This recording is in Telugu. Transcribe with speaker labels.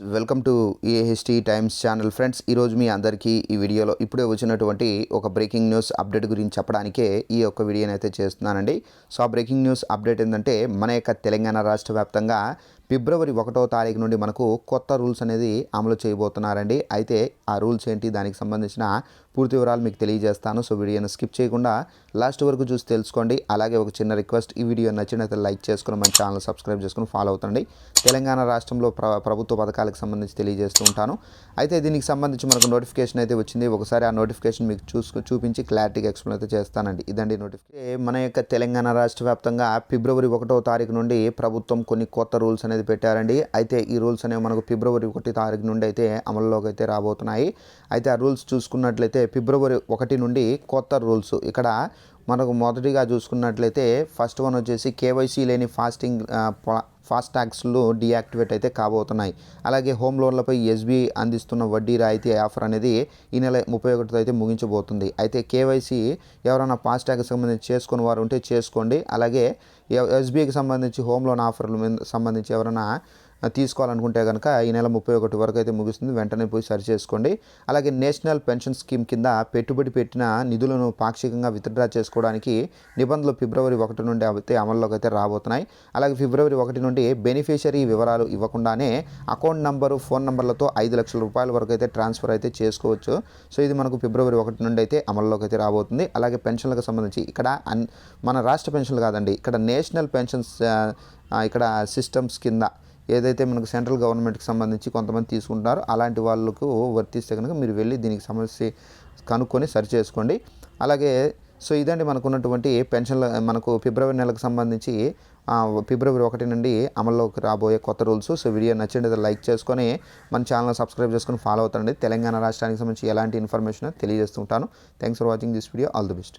Speaker 1: Welcome to AHT times channel friends. ఈరోజు మీ అందరికీ ఈ వీడియోలో ఇప్పుడే వచ్చినటువంటి ఒక బ్రేకింగ్ న్యూస్ అప్డేట్ గురించి చెప్పడానికే ఈ యొక్క వీడియోని అయితే చేస్తున్నానండి. సో ఆ బ్రేకింగ్ న్యూస్ అప్డేట్ ఏంటంటే మన యొక్క తెలంగాణ రాష్ట్ర వ్యాప్తంగా ఫిబ్రవరి 1వ తారీఖు నుండి మనకు కొత్త రూల్స్ అనేది అమలు చేయబోతున్నారండి. అయితే ఆ రూల్స్ ఏంటి, దానికి సంబంధించిన పూర్తి వివరాలు మీకు తెలియజేస్తాను. సో వీడియోని స్కిప్ చేయకుండా లాస్ట్ వరకు చూసి తెలుసుకోండి. అలాగే ఒక చిన్న రిక్వెస్ట్, ఈ వీడియో నచ్చినట్లయితే లైక్ చేసుకుని మన ఛానల్ సబ్స్క్రైబ్ చేసుకుని ఫాలో అవుతండి. తెలంగాణ రాష్ట్రంలో ప్రభుత్వ పథకాలకు సంబంధించి తెలియజేస్తూ ఉంటాను. అయితే దీనికి సంబంధించి మనకు నోటిఫికేషన్ అయితే వచ్చింది. ఒకసారి ఆ నోటిఫికేషన్ మీకు చూపించి క్లారిటీగా ఎక్స్ప్లెయిన్ అయితే చేస్తానండి. ఇదండి నోటిఫికేషన్. మన యొక్క తెలంగాణ రాష్ట్ర వ్యాప్తంగా ఫిబ్రవరి 1వ తారీఖు నుండి ప్రభుత్వం కొన్ని కొత్త రూల్స్ అనేది పెట్టారండి. అయితే ఈ రూల్స్ అనేవి మనకు ఫిబ్రవరి 1 తారీఖు నుండి అయితే అమల్లోకి అయితే రాబోతున్నాయి. అయితే ఆ రూల్స్ చూసుకున్నట్లయితే ఫిబ్రవరి 1 నుండి కొత్త రూల్స్ ఇక్కడ మనకు మొదటిగా చూసుకున్నట్లయితే ఫస్ట్ వన్ వచ్చేసి కేవైసీ లేని ఫాస్టాగ్స్లు డీయాక్టివేట్ అయితే కాబోతున్నాయి. అలాగే హోమ్ లోన్లపై ఎస్బీఐ అందిస్తున్న వడ్డీ రాయితీ ఆఫర్ అనేది ఈ నెల 31తో అయితే ముగించబోతుంది. అయితే కేవైసీ ఎవరైనా ఫాస్టాగ్కి సంబంధించి చేసుకున్న వారు ఉంటే చేసుకోండి. అలాగే ఎస్బీఐకి సంబంధించి హోమ్ లోన్ ఆఫర్ల మీద సంబంధించి ఎవరైనా తీసుకోవాలనుకుంటే కనుక ఈ నెల 31 వరకు అయితే ముగుస్తుంది. వెంటనే పోయి సరి చేసుకోండి. అలాగే నేషనల్ పెన్షన్ స్కీమ్ కింద పెట్టుబడి పెట్టిన నిధులను పాక్షికంగా విత్డ్రా చేసుకోవడానికి నిబంధనలు ఫిబ్రవరి 1 నుండి అయితే అమల్లోకి అయితే రాబోతున్నాయి. అలాగే ఫిబ్రవరి 1 నుండి బెనిఫిషరీ వివరాలు ఇవ్వకుండానే అకౌంట్ నంబరు, ఫోన్ నంబర్లతో 5 లక్షల రూపాయల వరకు అయితే ట్రాన్స్ఫర్ అయితే చేసుకోవచ్చు. సో ఇది మనకు ఫిబ్రవరి 1 నుండి అయితే అమల్లోకి అయితే రాబోతుంది. అలాగే పెన్షన్లకు సంబంధించి ఇక్కడ మన రాష్ట్ర పెన్షన్లు కాదండి, ఇక్కడ నేషనల్ పెన్షన్స్ ఇక్కడ సిస్టమ్స్ కింద ఏదైతే మనకు సెంట్రల్ గవర్నమెంట్కి సంబంధించి కొంతమంది తీసుకుంటారో అలాంటి వాళ్ళకు వర్తిస్తే కనుక మీరు వెళ్ళి దీనికి సమస్య కనుక్కొని సరి చేసుకోండి. అలాగే సో ఇదండి మనకు ఉన్నటువంటి పెన్షన్ల మనకు ఫిబ్రవరి నెలకు సంబంధించి ఫిబ్రవరి 1 నుండి అమల్లోకి రాబోయే కొత్త రూల్స్. సో వీడియో నచ్చింది లైక్ చేసుకొని మన ఛానల్ సబ్స్క్రైబ్ చేసుకొని ఫాలో అవుతానండి. తెలంగాణ రాష్ట్రానికి సంబంధించి ఎలాంటి ఇన్ఫర్మేషన్ తెలియజేస్తుంటాను. Thanks for watching this video. All the best.